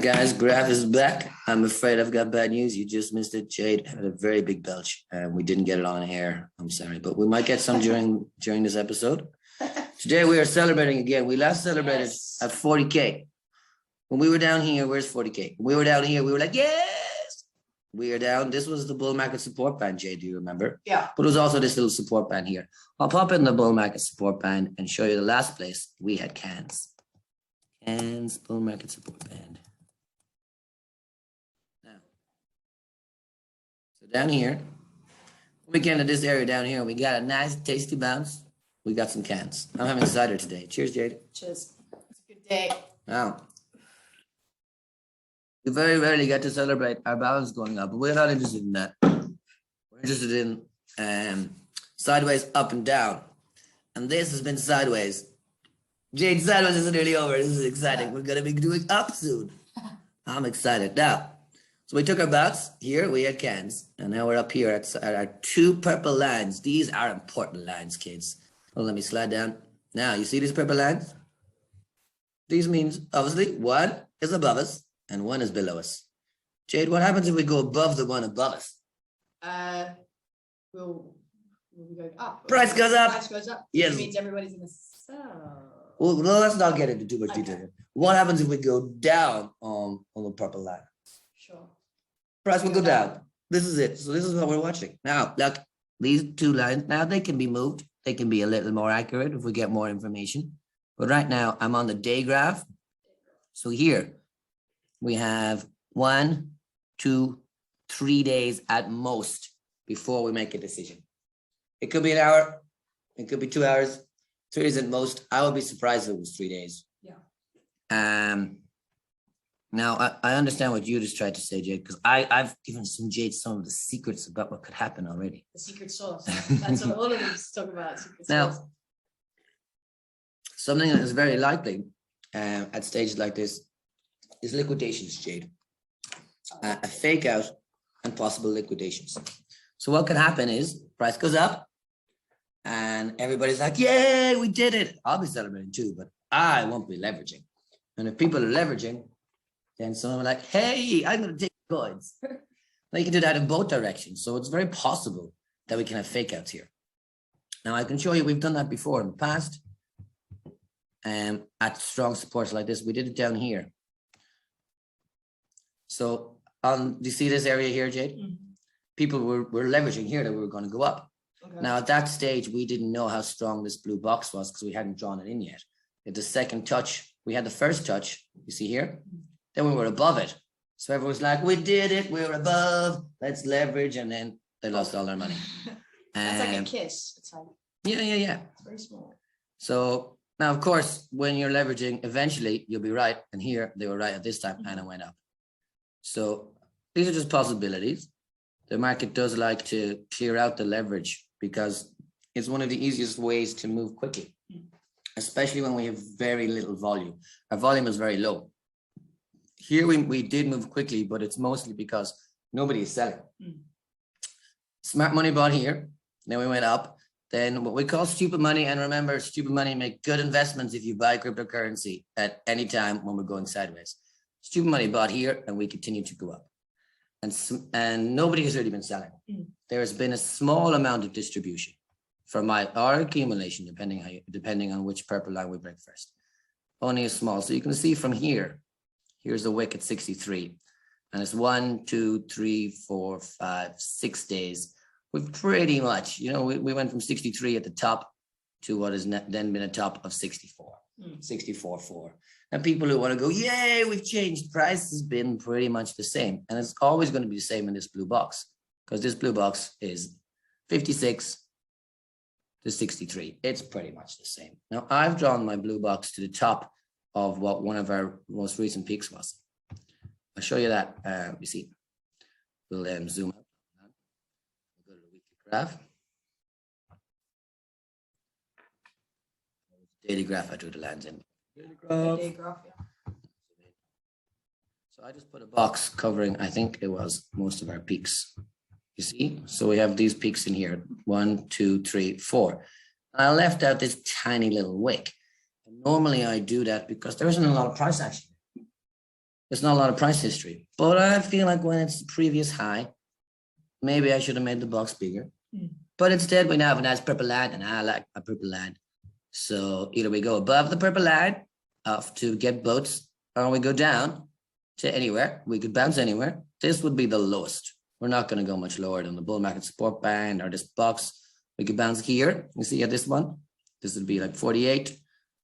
guys, Graph is back. I'm afraid I've got bad news. You just missed it. Jade had a very big belch and we didn't get it on air. I'm sorry, but we might get some during this episode. Today we are celebrating again. We last celebrated at 40K. When we were down here, where's 40K? When we were down here, we were like, yes, we are down. This was the bull market support band, Jade, do you remember? Yeah. But it was also this little support band here. I'll pop in the bull market support band and show you the last place we had cans. Cans, bull market support band. So down here, when we get into this area down here, we got a nice tasty bounce. We got some cans. I'm having cider today. Cheers, Jade. Cheers. It's a good day. Wow. We very rarely get to celebrate our balance going up, but we're not interested in that. We're interested in sideways, up and down. And this has been sideways. Jade, sideways isn't really over. This is exciting. We're going to be doing up soon. I'm excited. Now, so we took our bounce. Here we had cans. And now we're up here at our two purple lines. These are important lines, kids. Well, let me slide down. Now, you see these purple lines? These means, obviously, one is above us and one is below us. Jade, what happens if we go above the one above us? We'll be going up. Price goes up. Price goes up. Yes. It means everybody's going to sell. Well, let's not get into too much detail. What happens if we go down on the purple line? Sure. Price will go down. This is it. So this is what we're watching. Now, look, these two lines, now they can be moved. They can be a little more accurate if we get more information. But right now, I'm on the day graph. So here, we have 1, 2, 3 days at most before we make a decision. It could be an hour. It could be 2 hours. 3 days at most. I would be surprised if it was 3 days. Yeah. Now, I understand what you just tried to say, Jade, because I've given Jade some of the secrets about what could happen already. The secret sauce. That's what all of us talk about. Secret now, sauce. Something that is very likely at stages like this is liquidations, Jade. A fake out and possible liquidations. So what can happen is price goes up and everybody's like, yay, we did it. I'll be celebrating too, but I won't be leveraging. And if people are leveraging, then someone like, hey, I'm going to take coins. Now you can do that in both directions. So it's very possible that we can have fake outs here. Now I can show you, we've done that before in the past. At strong supports like this, we did it down here. So do you see this area here, Jade? Mm-hmm. People were leveraging here that we were going to go up. Okay. Now at that stage, we didn't know how strong this blue box was because we hadn't drawn it in yet. At the second touch, we had the first touch, you see here? Then we were above it. So everyone's like, we did it, we were above, let's leverage. And then they lost all their money. That's like a kiss. It's like, yeah. It's very small. So now, of course, when you're leveraging, eventually you'll be right. And here they were right at this time and it went up. So these are just possibilities. The market does like to clear out the leverage because it's one of the easiest ways to move quickly, especially when we have very little volume. Our volume is very low. Here we did move quickly, but it's mostly because nobody is selling. Smart money bought here, then we went up. Then what we call stupid money, and remember, stupid money make good investments if you buy cryptocurrency at any time when we're going sideways. Stupid money bought here, and we continue to go up. And nobody has really been selling. There has been a small amount of distribution from our accumulation, depending on which purple line we break first. Only a small. So you can see from here, here's the wick at 63. And it's 1, 2, 3, 4, 5, 6 days. We've pretty much, we went from 63 at the top to what has then been a top of 64, 64.4. And people who want to go, yay, we've changed. Price has been pretty much the same. And it's always going to be the same in this blue box because this blue box is 56 to 63. It's pretty much the same. Now, I've drawn my blue box to the top of what one of our most recent peaks was. I'll show you that. You see, we'll zoom out. We'll go to the weekly graph. Daily graph, I drew the lines in. Daily graph, yeah. So I just put a box covering, I think it was most of our peaks. You see? So we have these peaks in here. 1, 2, 3, 4. And I left out this tiny little wick. And normally I do that because there isn't a lot of price action. There's not a lot of price history, but I feel like when it's the previous high, maybe I should have made the box bigger. But instead we now have a nice purple line, and I like a purple line. So either we go above the purple line to get boats, or we go down to anywhere. We could bounce anywhere. This would be the lowest. We're not going to go much lower than the bull market support band or this box. We could bounce here. You see at this one, this would be like 48.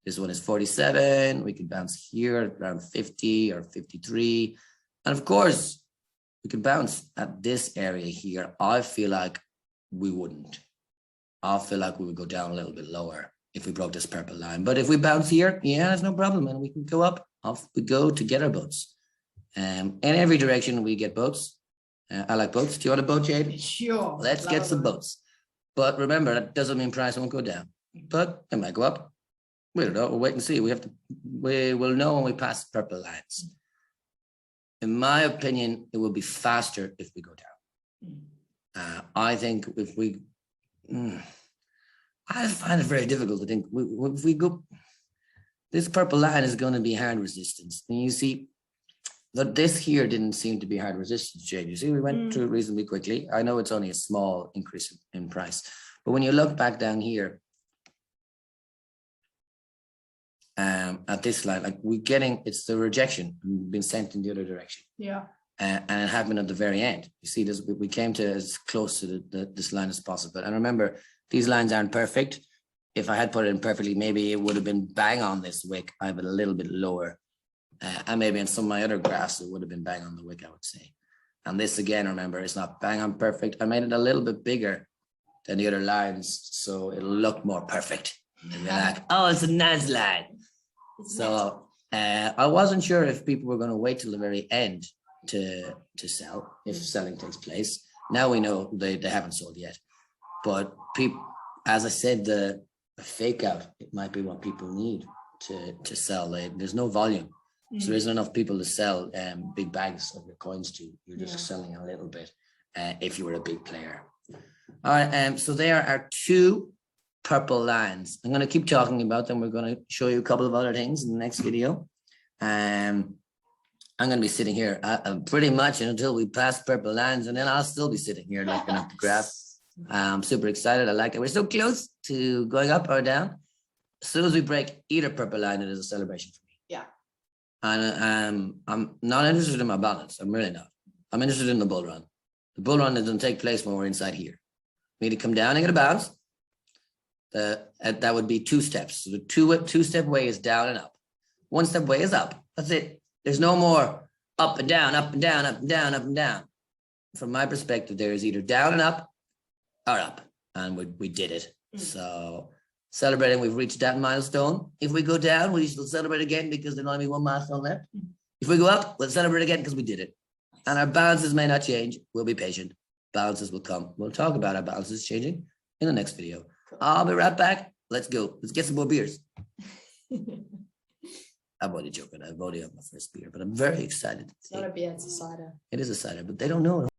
This one is 47. We could bounce here around 50 or 53. And of course, we could bounce at this area here. I feel like we wouldn't. I feel like we would go down a little bit lower if we broke this purple line. But if we bounce here, yeah, there's no problem. And we can go up. Off we go to get our boats. In every direction, we get boats. I like boats. Do you want a boat, Jade? Sure. Let's get some boats. But remember, that doesn't mean price won't go down. But it might go up. We don't know. We'll wait and see. We will know when we pass purple lines. In my opinion, it will be faster if we go down. I think if we, I find it very difficult to think if we go, this purple line is going to be hard resistance. And you see, that this here didn't seem to be hard resistance, Jade. You see, we went through reasonably quickly. I know it's only a small increase in price, but when you look back down here, at this line, like it's the rejection been sent in the other direction. Yeah. And it happened at the very end. You see this, we came to as close to this line as possible. And remember, these lines aren't perfect. If I had put it in perfectly, maybe it would have been bang on this wick. I have it a little bit lower. And maybe in some of my other graphs, it would have been bang on the wick, I would say. And this again, remember, it's not bang on perfect. I made it a little bit bigger than the other lines, so it'll look more perfect. And you're like, oh, it's a nice line. So I wasn't sure if people were going to wait till the very end to sell, if selling takes place. Now we know they haven't sold yet. But people, as I said, the fake out, it might be what people need to sell. There's no volume. So there isn't enough people to sell big bags of your coins to. You're just selling a little bit if you were a big player. All right, so there are two purple lines. I'm going to keep talking about them. We're going to show you a couple of other things in the next video. I'm going to be sitting here pretty much until we pass purple lines, and then I'll still be sitting here looking at the graph. I'm super excited. I like it. We're so close to going up or down. As soon as we break either purple line, it is a celebration for me. Yeah. And I'm not interested in my balance. I'm really not. I'm interested in the bull run. The bull run doesn't take place when we're inside here. We need to come down and get a bounce. That would be two steps. So the two-step way is down and up. One step way is up. That's it. There's no more up and down, up and down, up and down, up and down. From my perspective, there is either down and up or up. And we did it. So celebrating, we've reached that milestone. If we go down, we shall celebrate again because there'll only be one milestone left. If we go up, we'll celebrate again because we did it. And our balances may not change. We'll be patient. Balances will come. We'll talk about our balances changing in the next video. I'll be right back. Let's go. Let's get some more beers. I'm only joking. I've only had my first beer, but I'm very excited. It's not a beer, it's a cider. It is a cider, but they don't know it.